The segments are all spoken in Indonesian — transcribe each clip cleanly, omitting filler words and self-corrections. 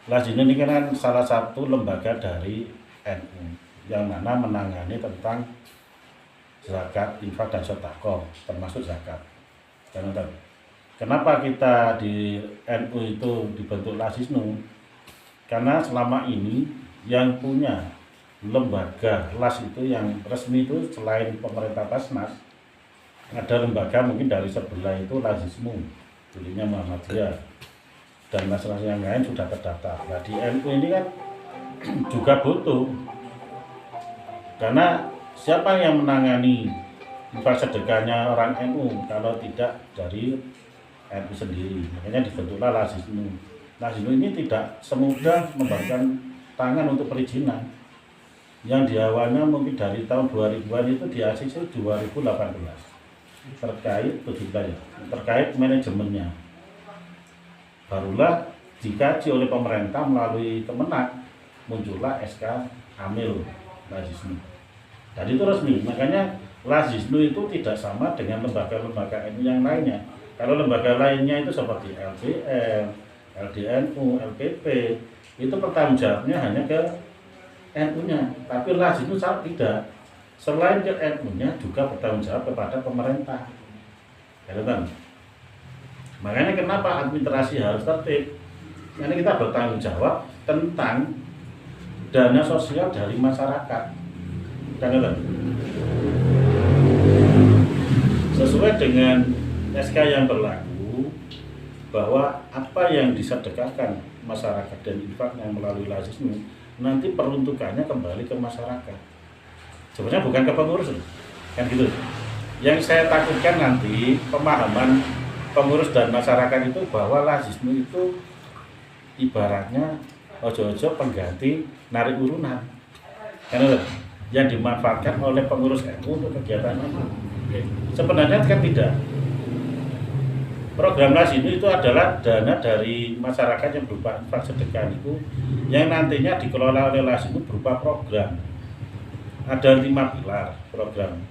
Lazino ini kan salah satu lembaga dari NU yang mana menangani tentang zakat, infak dan sedekah, termasuk zakat. Kenapa kita di NU itu dibentuk Lazisnu? Karena selama ini yang punya lembaga LAS itu yang resmi itu selain pemerintah Basnas, ada lembaga mungkin dari sebelah itu Lazismu, dulunya Muhammadiyah, dan masalah yang lain sudah terdaftar. Nah di NU ini kan juga butuh, karena siapa yang menangani infak sedekahnya orang NU kalau tidak dari NU sendiri. Makanya dibentuklah Lazisnu. Lazisnu ini tidak semudah membagikan tangan untuk perizinan. Yang di awalnya mungkin dari tahun 2000-an itu di ACC 2018 terkait 17 ya, terkait manajemennya. Barulah dikaji oleh pemerintah melalui Kemenak, muncullah SK Amil Lazisnu. Dan itu resmi, makanya Lazisnu itu tidak sama dengan lembaga-lembaga NU yang lainnya. Kalau lembaga lainnya itu seperti LBM, LDNU, LPP, itu pertanggungjawabnya hanya ke NU-nya. Tapi Lazisnu tidak. Selain ke NU-nya juga bertanggung jawab kepada pemerintah. Makanya kenapa administrasi harus tertib? Karena kita bertanggung jawab tentang dana sosial dari masyarakat. Sesuai dengan SK yang berlaku, bahwa apa yang disedekahkan masyarakat dan infaknya melalui Lazisnu nanti peruntukannya kembali ke masyarakat. Sebenarnya bukan ke pengurus, kan gitu. Yang saya takutkan nanti pemahaman pengurus dan masyarakat itu bahwa Lazisnu itu ibaratnya ojo-ojo pengganti narik urunan, kan yang dimanfaatkan oleh pengurus NU untuk kegiatan itu. Sebenarnya kan tidak. Program Lazisnu itu adalah dana dari masyarakat yang berupa infak sedekah itu yang nantinya dikelola oleh Lazisnu berupa program. Ada 5 pilar program,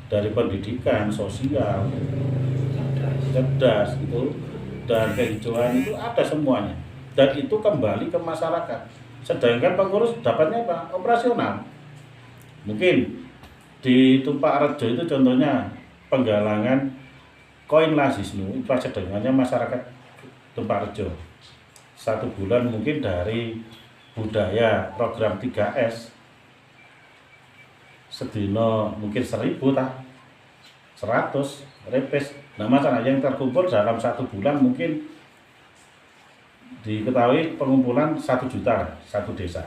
dari pendidikan, sosial, cerdas itu, dan kehijauan itu ada semuanya. Dan itu kembali ke masyarakat. Sedangkan pengurus dapatnya apa? Operasional. Mungkin di Tumpak Rejo itu contohnya penggalangan koin Lazisnu, infak sedekahnya masyarakat Tumpak Rejo. 1 bulan mungkin dari budaya program 3S sedino mungkin 1000 tak 100 repes. Nah masalah yang terkumpul dalam 1 bulan mungkin diketahui pengumpulan 1 juta 1 desa.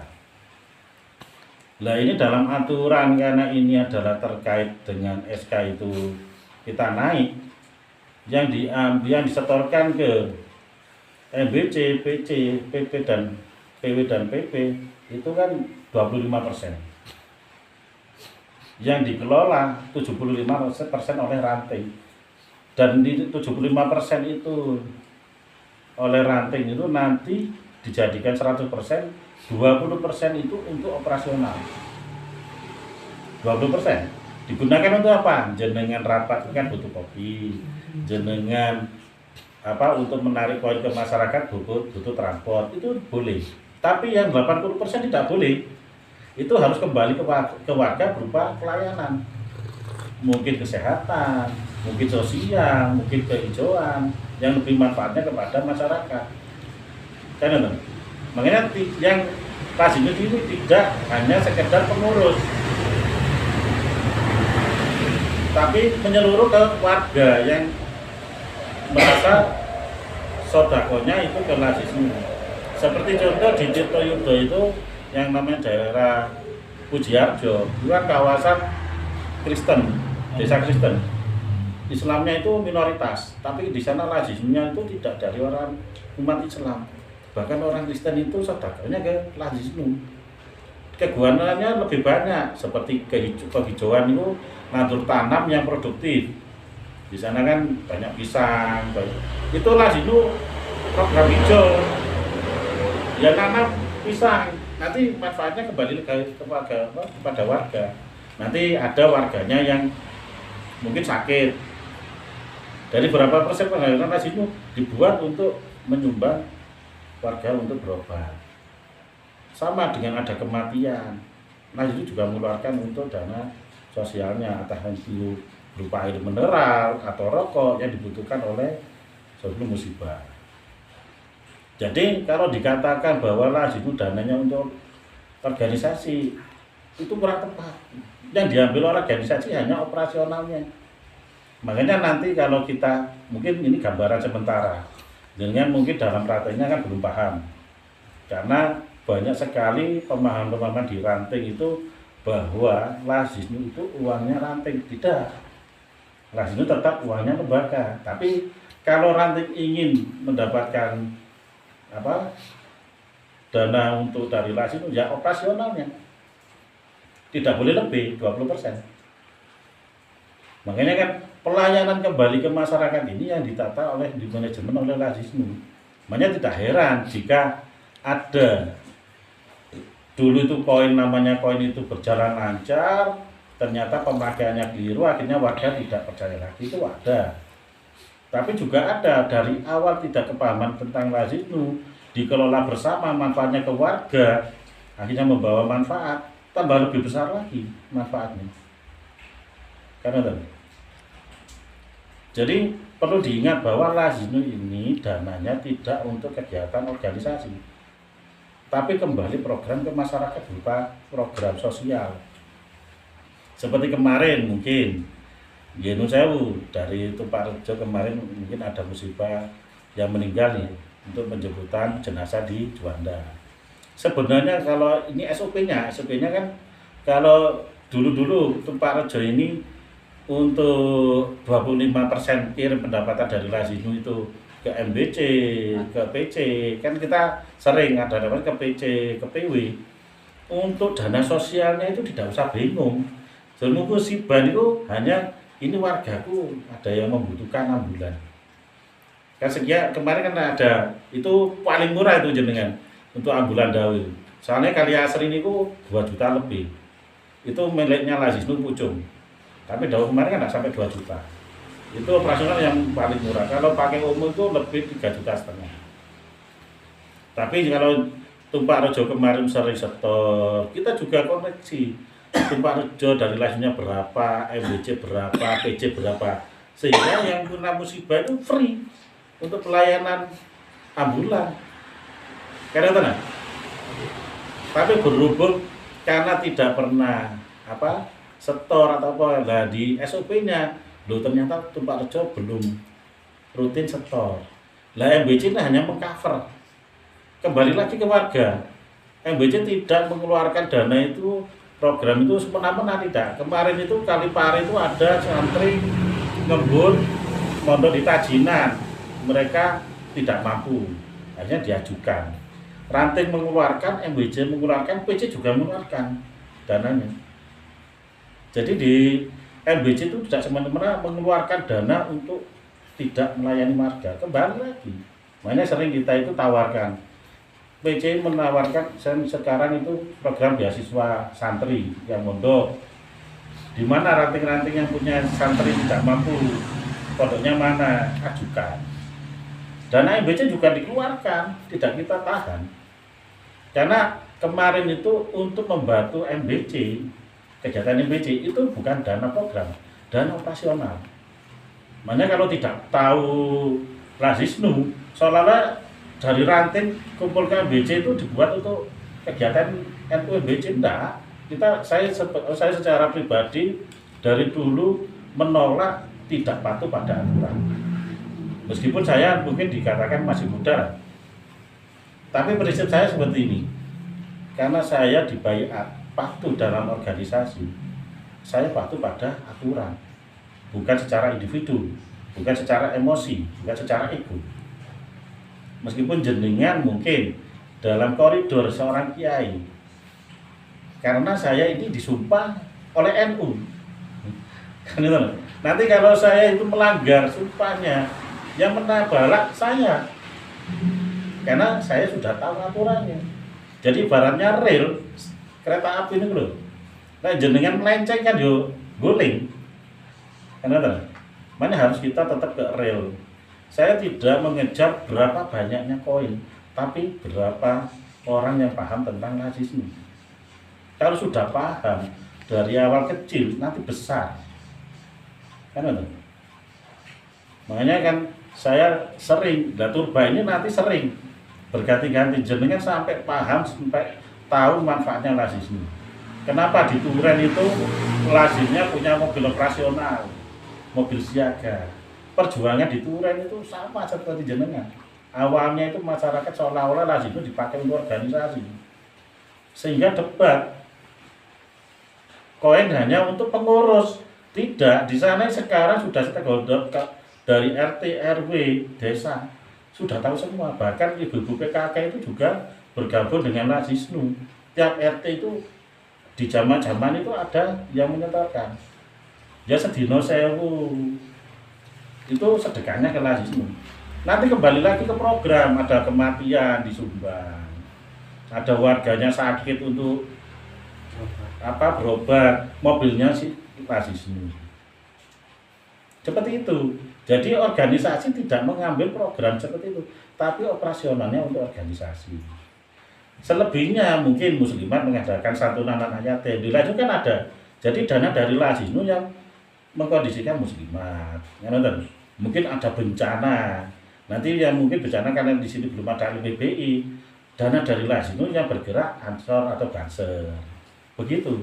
Nah ini dalam aturan, karena ini adalah terkait dengan SK itu kita naik, yang disetorkan ke MBC, PC, PP dan PW dan PP itu kan 25%. Yang dikelola 75% oleh ranting. Dan di 75% itu oleh ranting itu nanti dijadikan 100%, 20% itu untuk operasional. 20% digunakan untuk apa? Jenengan rapat kan butuh kopi, jenengan apa untuk menarik koin ke masyarakat butuh transport, itu boleh. Tapi yang 80% tidak boleh. Itu harus kembali ke warga berupa pelayanan, mungkin kesehatan, mungkin sosial, mungkin kehijauan yang lebih manfaatnya kepada masyarakat. Karena makanya yang Lazisnu ini tidak hanya sekedar pengurus, tapi menyeluruh ke warga yang merasa sodakonya itu ke Lazisnu. Seperti contoh di Tirtoyudo itu yang namanya daerah Pujiarjo, itu kan kawasan Kristen, desa Kristen. Islamnya itu minoritas, tapi di sana Lazisnunya itu tidak dari orang umat Islam. Bahkan orang Kristen itu sedekahnya ke Lazisnu. Kegunaannya lebih banyak, seperti kehijauan itu nandur tanam yang produktif. Di sana kan banyak pisang, itu Lazisnu program hijau. Ya tanam pisang, nanti manfaatnya kembali kepada warga. Nanti ada warganya yang mungkin sakit, dari berapa persen penghasilan Lazisnu dibuat untuk menyumbang warga untuk berobat. sama dengan ada kematian. Nah itu juga mengeluarkan untuk dana sosialnya, entah itu berupa air mineral atau rokok yang dibutuhkan oleh sebelum musibah. Jadi kalau dikatakan bahwa Lazis itu dananya untuk organisasi, itu kurang tepat. Yang diambil organisasi hanya operasionalnya. Makanya nanti kalau kita, mungkin ini gambaran sementara, dengan mungkin dalam prakteknya kan belum paham. Karena banyak sekali pemahaman-pemahaman di ranting itu bahwa Lazis itu uangnya ranting. Tidak. Lazis itu tetap uangnya lembaga. Tapi kalau ranting ingin mendapatkan dana untuk dari Lazis itu ya operasionalnya. Tidak boleh lebih 20%. Makanya kan pelayanan kembali ke masyarakat ini yang ditata oleh di manajemen oleh Lazis. Makanya tidak heran jika ada dulu itu namanya koin itu berjalan lancar, ternyata pemakaiannya keliru, akhirnya warga tidak percaya lagi. Itu ada. Tapi juga ada dari awal tidak kepahaman tentang Lazis dikelola bersama, manfaatnya ke warga, akhirnya membawa manfaat, tambah lebih besar lagi manfaatnya. Karena jadi perlu diingat bahwa Lazis ini dananya tidak untuk kegiatan organisasi, tapi kembali program ke masyarakat berupa program sosial. Seperti kemarin mungkin Yenu Sewu dari Tumparejo kemarin mungkin ada musibah yang meninggal nih, untuk penjemputan jenazah di Juanda. Sebenarnya kalau ini SOP-nya kan kalau dulu Tumparejo ini untuk 25% kirim pendapatan dari Lazis itu ke MBC, ke PC, kan kita sering ada dapat ke PC, ke PW. Untuk dana sosialnya itu tidak usah bingung. Semoga si ban itu hanya ini wargaku ada yang membutuhkan ambulan. Kan sekian kemarin kan ada itu paling murah itu jenengan untuk ambulan dawil. Soalnya kali asri ini 2 juta lebih. Itu miliknya Lazis Pucung. Tapi dawil kemarin kan tidak sampai 2 juta. Itu operasional yang paling murah. Kalau pakai umum itu lebih 3,5 juta. Tapi kalau Tumparejo kemarin sering setor, kita juga koneksi. Tumparejo dari Lazisnya berapa, MBC berapa, PC berapa, sehingga yang kena musibah itu free untuk pelayanan ambulan. Karena tenang. Tapi berhubung karena tidak pernah setor atau apa, nah di SOP-nya ternyata Tumparejo belum rutin setor. Lah MBC ini hanya mengcover. Kembali lagi ke warga. MBC tidak mengeluarkan dana itu, program itu semena-mena, tidak. Kemarin itu Kalipari itu ada santri ngembun mondok di Tajinan. Mereka tidak mampu. Akhirnya diajukan. Ranting mengeluarkan, MBC mengeluarkan, PC juga mengeluarkan dananya. Jadi di MBC itu tidak semena-mena mengeluarkan dana untuk tidak melayani warga. Kembali lagi, makanya sering kita itu tawarkan. PC menawarkan sekarang itu program beasiswa santri yang mondok. Di mana ranting-ranting yang punya santri tidak mampu, pondoknya mana, ajukan. Dana MBC juga dikeluarkan, tidak kita tahan. Karena kemarin itu untuk membantu MBC, kegiatan MBC itu bukan dana program, dana operasional. Makanya kalau tidak tahu Lazis seolah-olah dari ranting kumpul ke MBC itu dibuat untuk kegiatan NU MBC. Enggak. Saya secara pribadi dari dulu menolak, tidak patuh pada aturan. Meskipun saya mungkin dikatakan masih muda, tapi prinsip saya seperti ini. Karena saya dibaiat patuh dalam organisasi, saya patuh pada aturan, bukan secara individu, bukan secara emosi, bukan secara ego. Meskipun jenengan mungkin dalam koridor seorang kiai, karena saya ini disumpah oleh NU. Nanti kalau saya itu melanggar sumpahnya, yang menabalak saya, karena saya sudah tahu aturannya. Jadi ibaratnya rel kereta api ini loh. Nah jenengan melenceng kan yo guling. Karena mana harus kita tetap ke rel. Saya tidak mengejar berapa banyaknya koin, tapi berapa orang yang paham tentang rasisme. Kalau sudah paham dari awal kecil, nanti besar. Kan itu. Makanya kan saya sering, Turba ini nanti sering berganti-ganti jenengan sampai paham, sampai tahu manfaatnya rasisme. Kenapa di Turen itu lazimnya punya mobil operasional, mobil siaga. Perjuangan di Turen itu sama seperti jenengan. Awalnya itu masyarakat seolah-olah lazimnya dipakai untuk organisasi. Sehingga debat koin hanya untuk pengurus. Tidak, di sana sekarang sudah stakeholder dari RT, RW, desa sudah tahu semua. Bahkan ibu-ibu PKK itu juga bergabung dengan Lazisnu. Tiap RT itu di zaman-zaman itu ada yang menyetorkan. Ya sedino sewu. Itu sedekahnya ke Lazisnu. Nanti kembali lagi ke program, ada kematian disumbang. Ada warganya sakit untuk berobat, mobilnya si Lazisnu. Seperti itu. Jadi organisasi tidak mengambil program seperti itu, tapi operasionalnya untuk organisasi. Selebihnya mungkin muslimat mengadakan santunan anak yatim. Di Lazisnu kan ada. Jadi dana dari Lazisnu yang mengkondisikan muslimat. Mungkin ada bencana. Nanti yang mungkin bencana karena di sini belum ada LPBI, dana dari Lazisnu yang bergerak Ansor atau Banser. Begitu.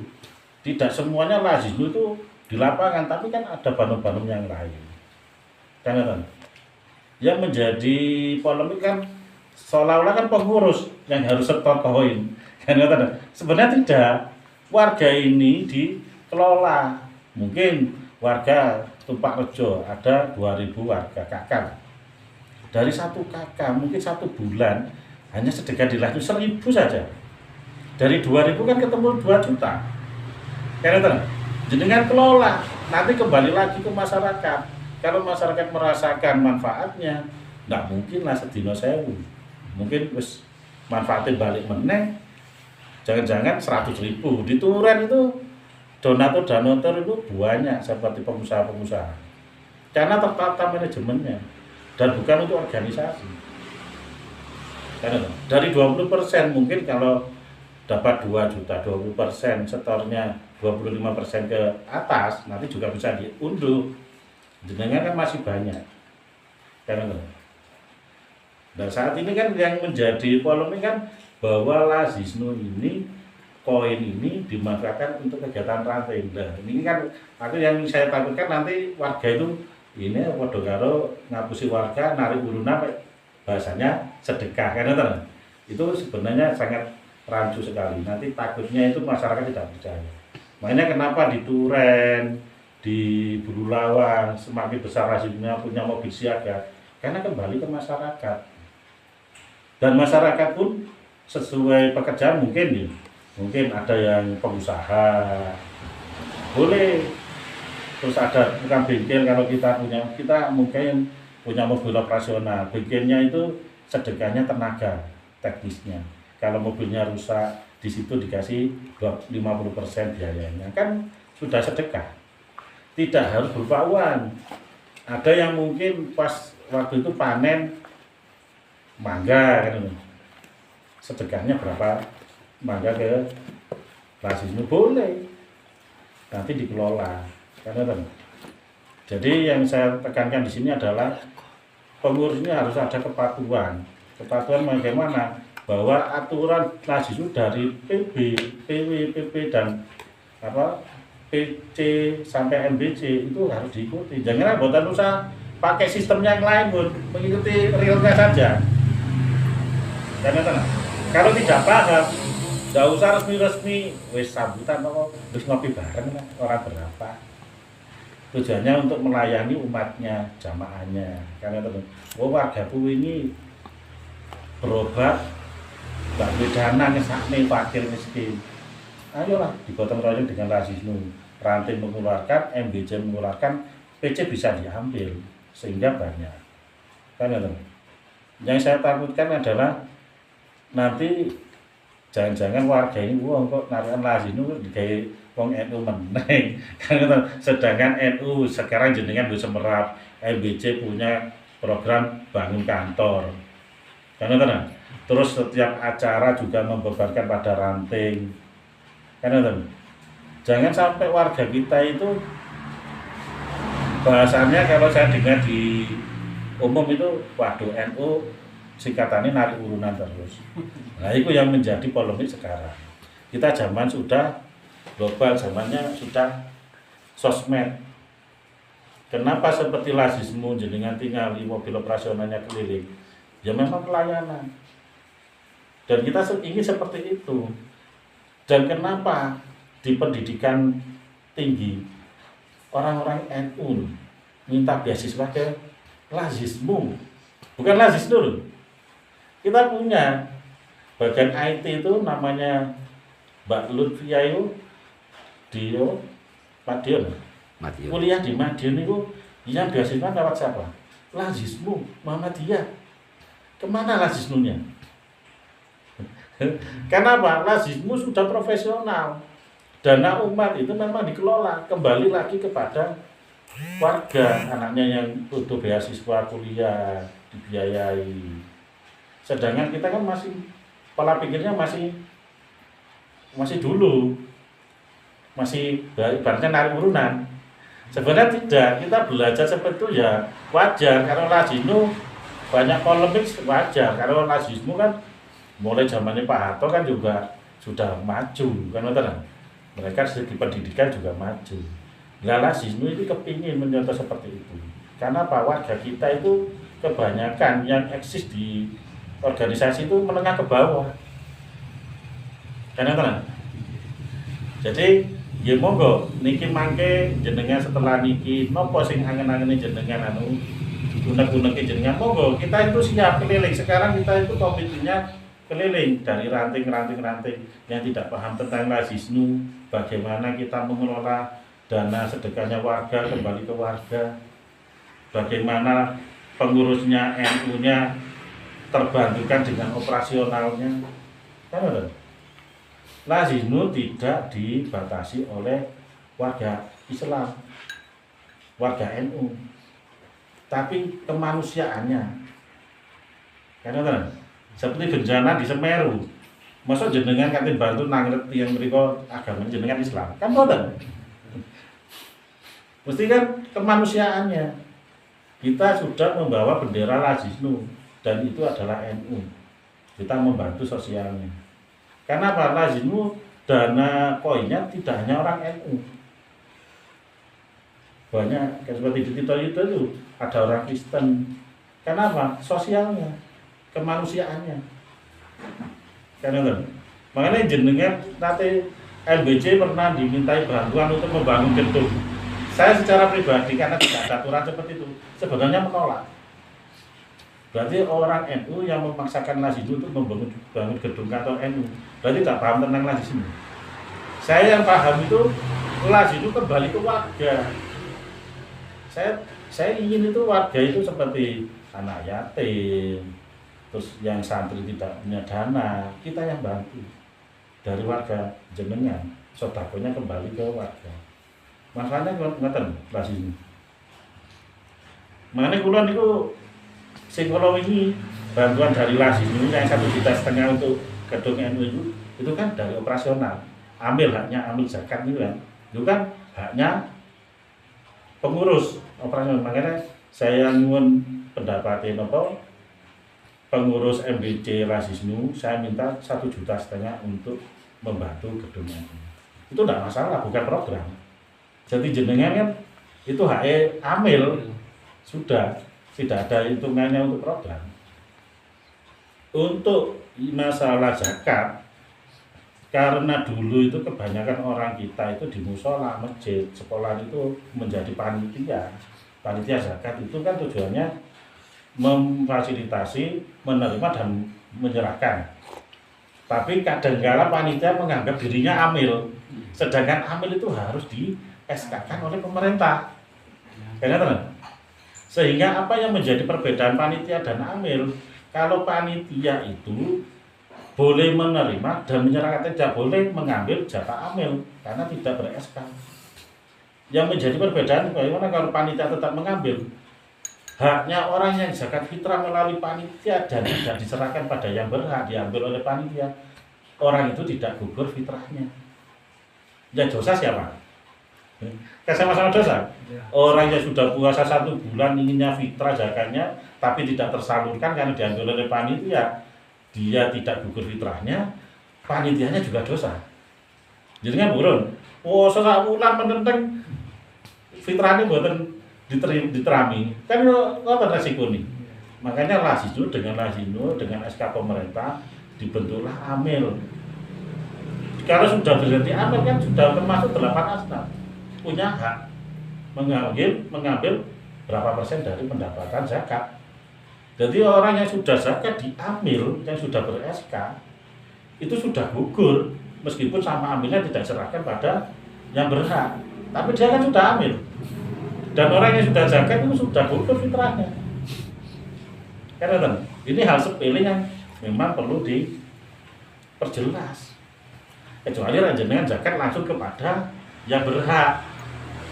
Tidak semuanya Lazisnu itu di lapangan, tapi kan ada banum-banum yang lain. Kan yang menjadi polemik kan seolah-olah kan pengurus yang harus setor koin. Kan sebenarnya tidak. Warga ini dikelola. Mungkin warga Tumpak Rejo ada 2.000 warga kakak. Dari satu kakak mungkin 1 bulan hanya sedekah di Lazisnu 1.000 saja. Dari 2.000 kan ketemu 2 juta. Kan jenengan kelola, nanti kembali lagi ke masyarakat. Kalau masyarakat merasakan manfaatnya, nggak mungkin lah sedino sewu. Mungkin wis manfaatnya balik meneh. Jangan-jangan 100.000. Di Turen itu donatur itu banyak seperti pengusaha-pengusaha. Karena tertata manajemennya dan bukan untuk organisasi. Karena dari 20% mungkin kalau dapat 2 juta, 20% setornya 25% ke atas, nanti juga bisa diunduh. Jenengan kan masih banyak. Karena dan saat ini kan yang menjadi polemik kan bahwa Lazisnu ini, koin ini dimanfaatkan untuk kegiatan ranting. Nah, ini kan aku yang saya takutkan nanti warga itu ini padha karo ngapusi warga narik urunan bahasanya sedekah karena itu sebenarnya sangat rancu sekali. Nanti takutnya itu masyarakat tidak percaya. Makanya kenapa di Turen, di Bululawang semakin besar Lazisnunya punya mobil siaga, karena kembali ke masyarakat. Dan masyarakat pun sesuai pekerjaan mungkin ada yang pengusaha, boleh. Terus ada tukang bengkel kalau kita mungkin punya mobil operasional, bengkelnya itu sedekahnya tenaga teknisnya. Kalau mobilnya rusak, di situ dikasih 50% biayanya. Kan sudah sedekah. Tidak harus berupa uang. Ada yang mungkin pas waktu itu panen mangga kan. Sedekahnya berapa mangga ke Lazisnu boleh. Nanti dikelola. Karena jadi yang saya tekankan di sini adalah pengurusnya harus ada kepatuhan. Kepatuhan bagaimana? Bahwa aturan Lazisnu dari PB, PW, PP dan PC sampai MBC itu harus diikuti. Jangan buatan usaha pakai sistem yang lain pun mengikuti realnya saja. Karena kalau tidak paham, tidak usah resmi-resmi, wis sambutan kok, terus ngopi bareng orang berapa. Tujuannya untuk melayani umatnya, jamaahnya. Karena wargaku ini berobat gak bedana ngesakne fakir miskin. Ayolah digotong royong dengan Lazisnu. Ranting mengeluarkan, MBC mengeluarkan, PC bisa diambil sehingga banyak. Kan yang saya takutkan adalah nanti jangan-jangan warga ini kok narikan Lazisnu digawe wong NU meneng. Sedangkan NU sekarang jenengan bisa merap, MBC punya program bangun kantor. Karena Terus setiap acara juga membebankan pada ranting. Kan, jangan sampai warga kita itu bahasanya kalau saya dengar di umum itu, waduh NU singkatannya narik urunan terus. Nah itu yang menjadi polemik sekarang. Kita zaman sudah global, zamannya sudah sosmed. Kenapa seperti lazismu jenengan tinggal di mobil operasionalnya keliling? Ya memang pelayanan. Dan kita ingin seperti itu. Dan kenapa di pendidikan tinggi orang-orang NU minta beasiswa ke lazismu, bukan lazis dulu. Kita punya bagian IT itu namanya Mbak Lutfia itu di Madiun. Kuliah di Madiun itu yang beasiswa lewat siapa? Lazismu, Muhammadiyah. Kemana lazismunya? Kenapa? Lazismu sudah profesional. Dana umat itu memang dikelola kembali lagi kepada warga, anaknya yang butuh beasiswa kuliah dibiayai. Sedangkan kita kan masih pola pikirnya masih dulu, masih ibaratnya narik urunan. Sebenarnya tidak, kita belajar seperti itu ya wajar. Karena lazismu banyak polemik wajar. Karena lazismu kan mulai zamannya Pak Harto kan juga sudah maju, kan betul? Mereka segi pendidikan juga maju. Nah, lazismu itu kepingin menyontoh seperti itu. Karena Pak warga kita itu kebanyakan yang eksis di organisasi itu menengah ke bawah. Kan betul? Jadi ya monggo niki mangke jenengan setelah niki nopo sing angen-angene jenengan unek-uneke jenengan monggo kita itu siap keliling. Sekarang kita itu komitmennya keliling dari ranting yang tidak paham tentang lazismu, bagaimana kita mengelola dana sedekahnya warga kembali ke warga, bagaimana pengurusnya NU-nya terbantukan dengan operasionalnya. Kan lazismu tidak dibatasi oleh warga Islam, warga NU, tapi kemanusiaannya. Karena seperti bencana di Semeru, masa jenengan kantin bantu nangret yang mereka agama jenengan Islam, kan boten. Mesti kan kemanusiaannya. Kita sudah membawa bendera lazismu dan itu adalah NU. Kita membantu sosialnya. Karena apa? Lazismu dana koinnya tidak hanya orang NU. Banyak seperti di Tito itu ada orang Kristen. Kenapa? Sosialnya, kemanusiaannya. Karena makanya jenengan nanti LBJ pernah dimintai bantuan untuk membangun gedung. Saya secara pribadi karena tidak ada aturan seperti itu sebenarnya menolak. Berarti orang NU yang memaksakan lazismu untuk membangun gedung kantor NU berarti tidak paham tentang lazismu. Saya yang paham itu lazismu kembali ke warga. Saya ingin itu warga itu seperti anak yatim, terus yang santri tidak punya dana, kita yang bantu dari warga jenengan, sodakonya kembali ke warga. Masalahnya ngeten lazismu. Makanya kula niku sing kula wingi bantuan dari lazismu yang 1,5 juta untuk gedung NU itu kan dari operasional. Ambil haknya, ambil zakat itu kan haknya pengurus operasional. Makanya saya nyuwun pendapatin pengurus MBC lazismu, saya minta 1,5 juta untuk membantu gedung NU. Itu tidak masalah, bukan program. Jadi jenengan kan itu HE amil sudah tidak ada hitungannya untuk program. Untuk masalah zakat, karena dulu itu kebanyakan orang kita itu di musola, masjid, sekolah itu menjadi panitia zakat itu kan tujuannya memfasilitasi, menerima dan menyerahkan. Tapi kadang-kala panitia menganggap dirinya amil, sedangkan amil itu harus di SK-kan oleh pemerintah. Karena sehingga apa yang menjadi perbedaan panitia dan amil? Kalau panitia itu boleh menerima dan menyerahkan, tidak boleh mengambil jatah amil karena tidak ber-SK. Yang menjadi perbedaan bagaimana kalau panitia tetap mengambil, haknya orang yang zakat fitrah melalui panitia dan tidak diserahkan pada yang berhak diambil oleh panitia, orang itu tidak gugur fitrahnya. Ya dosa siapa? Kan sama-sama dosa. Orang yang sudah puasa 1 bulan inginnya fitrah zakatnya tapi tidak tersalurkan karena diambil oleh panitia, dia tidak gugur fitrahnya, panitianya juga dosa. Jadi kan burun. Oh, sak bulan penenteng fitrahnya buatan diterami. Kan ngoten resiko nih. Makanya Lazisnu dengan SK pemerintah dibentuklah AMIL. Kalau sudah berhenti AMIL kan sudah termasuk 8 asnaf. Punya hak mengambil berapa persen dari pendapatan zakat. Jadi orang yang sudah zakat diambil, yang sudah ber-SK itu sudah gugur meskipun sama ambilnya tidak serahkan pada yang berhak. Tapi dia kan sudah ambil. Dan orang yang sudah zakat itu sudah gugur fitrahnya. Karena ini hal sepele yang memang perlu diperjelas. Kecuali jenengan zakat langsung kepada yang berhak,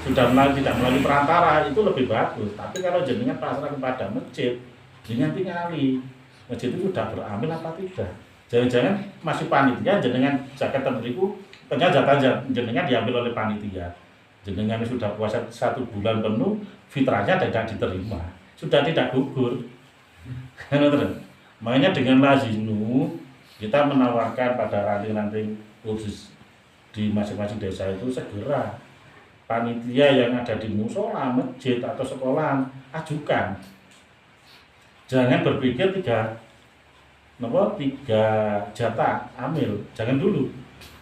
sudah tidak melalui perantara, itu lebih bagus. Tapi kalau jenengan pasrah kepada masjid, jenengan tinggali masjid itu sudah beramil apa tidak. Jangan-jangan masih panitia jenengan zakat teriku, ternyata jenengan diambil oleh panitia. Jenengan sudah puasa 1 bulan penuh, fitrahnya tidak diterima, sudah tidak gugur. Makanya dengan Lazisnu kita menawarkan pada ranting-ranting khusus di masing-masing desa itu segera panitia yang ada di musola, masjid atau sekolah ajukan. Jangan berpikir 3 jatah amil, jangan dulu.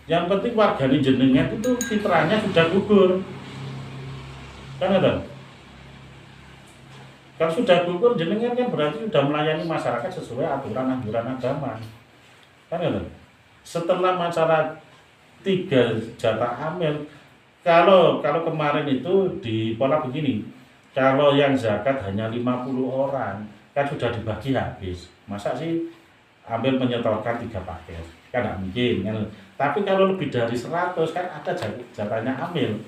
Yang penting warga jenengan itu fitrahnya sudah gugur. Kan ada? Kalau sudah gugur jenengan kan berarti sudah melayani masyarakat sesuai aturan-aturan agama. Kan ada? Setelah masyarakat 3 jatah amil, kalau kemarin itu di pola begini, kalau yang zakat hanya 50 orang, kan sudah dibagi habis. Masa sih ambil menyetorkan 3 paket? Kan tidak mungkin kan. Tapi kalau lebih dari 100 kan ada jatahnya amil.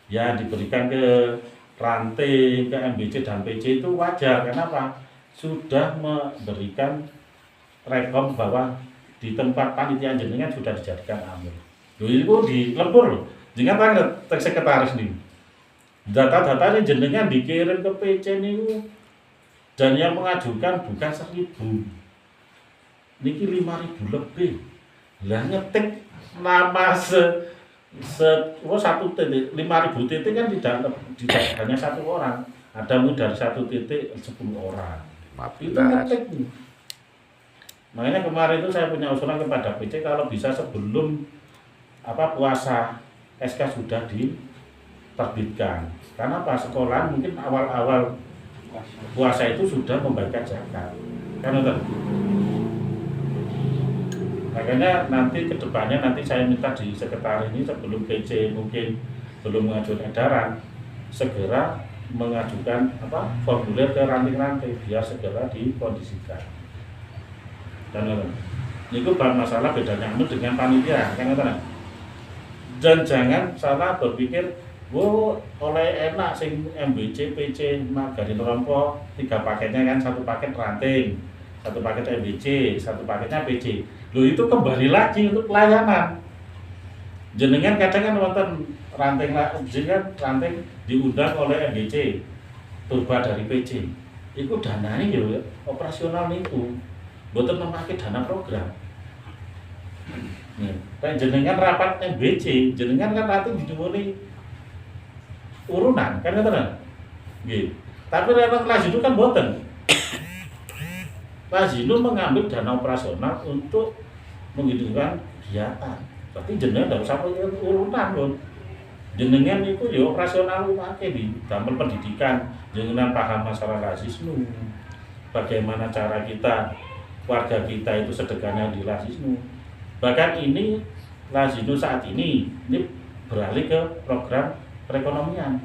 Ya diberikan ke ranting, ke MBC dan PC itu wajar. Kenapa? Sudah memberikan rekom bahwa di tempat panitia jenengan sudah dijadikan amil. Loh itu di lembur loh. Jangan tanya sekretaris nih. Data-datanya jenengan dikirim ke PC nih. Dan yang mengajukan bukan 1.000. Niki 5.000 lebih. Lah ngetik nama 1 titik, 5.000 titik kan tidak hanya 1 orang. Ada dari 1 titik 10 orang. Itu ngetik nih. Makanya kemarin itu saya punya usulan kepada PC kalau bisa sebelum puasa SK sudah diterbitkan. Karena sekolah mungkin awal-awal puasa itu sudah membayar zakat. Karena makanya nanti kedepannya saya minta di sekretaris ini sebelum PC mungkin belum mengajukan edaran, segera mengajukan formulir ke ranting-ranting biar segera dikondisikan. Dan itu masalah bedanya amil dengan panitia, dan jangan salah berpikir, oleh enak sing MBC, PC, garing rompo 3 paketnya kan, 1 paket ranting, 1 paket MBC, 1 paketnya PC. Loh itu kembali lagi untuk pelayanan. Jenengan kadang kan wonten ranting diundang oleh MBC, turba dari PC. Iku dananya ya operasional niku. Mboten memakai dana program. Kayak jenengan rapat MBC, jenengan kan ranting didumuni urunan, kan ngoten. Nggih. Tapi memang Lazisnu kan mboten. Lazisnu mengambil dana operasional untuk menghidupkan kegiatan. Berarti jenengan tidak usah urutan pun. Jenengan itu ya operasional pakai di dalam pendidikan. Jenengan paham masalah Lazisnu. Bagaimana cara kita, warga kita itu sedekahnya di Lazisnu. Bahkan ini Lazisnu saat ini beralih ke program perekonomian.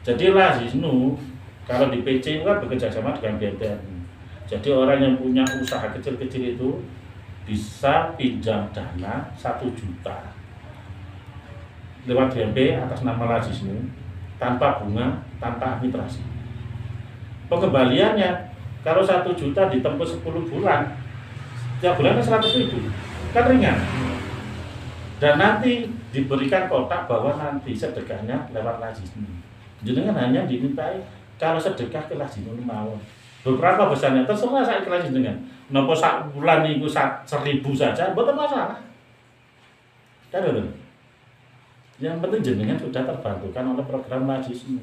Jadi Lazisnu kalau di PC itu kan bekerja sama dengan BNPB. Jadi orang yang punya usaha kecil-kecil itu bisa pinjam dana 1 juta lewat BNP atas nama Lazisnu tanpa bunga, tanpa administrasi. Pengembaliannya kalau 1 juta ditempuh 10 bulan, tiap bulan 100.000, kan ringan. Dan nanti diberikan kotak bahwa nanti sedekahnya lewat lazim. Jenengan hanya dimintai kalau sedekah ke lazim mawon. Beberapa besarnya terserah saya ikhlas dengan. Napa sak bulan niku 1.000 saja, mboten masalah. Kan lho. Yang penting jenengan sudah terbantukan oleh program lazim.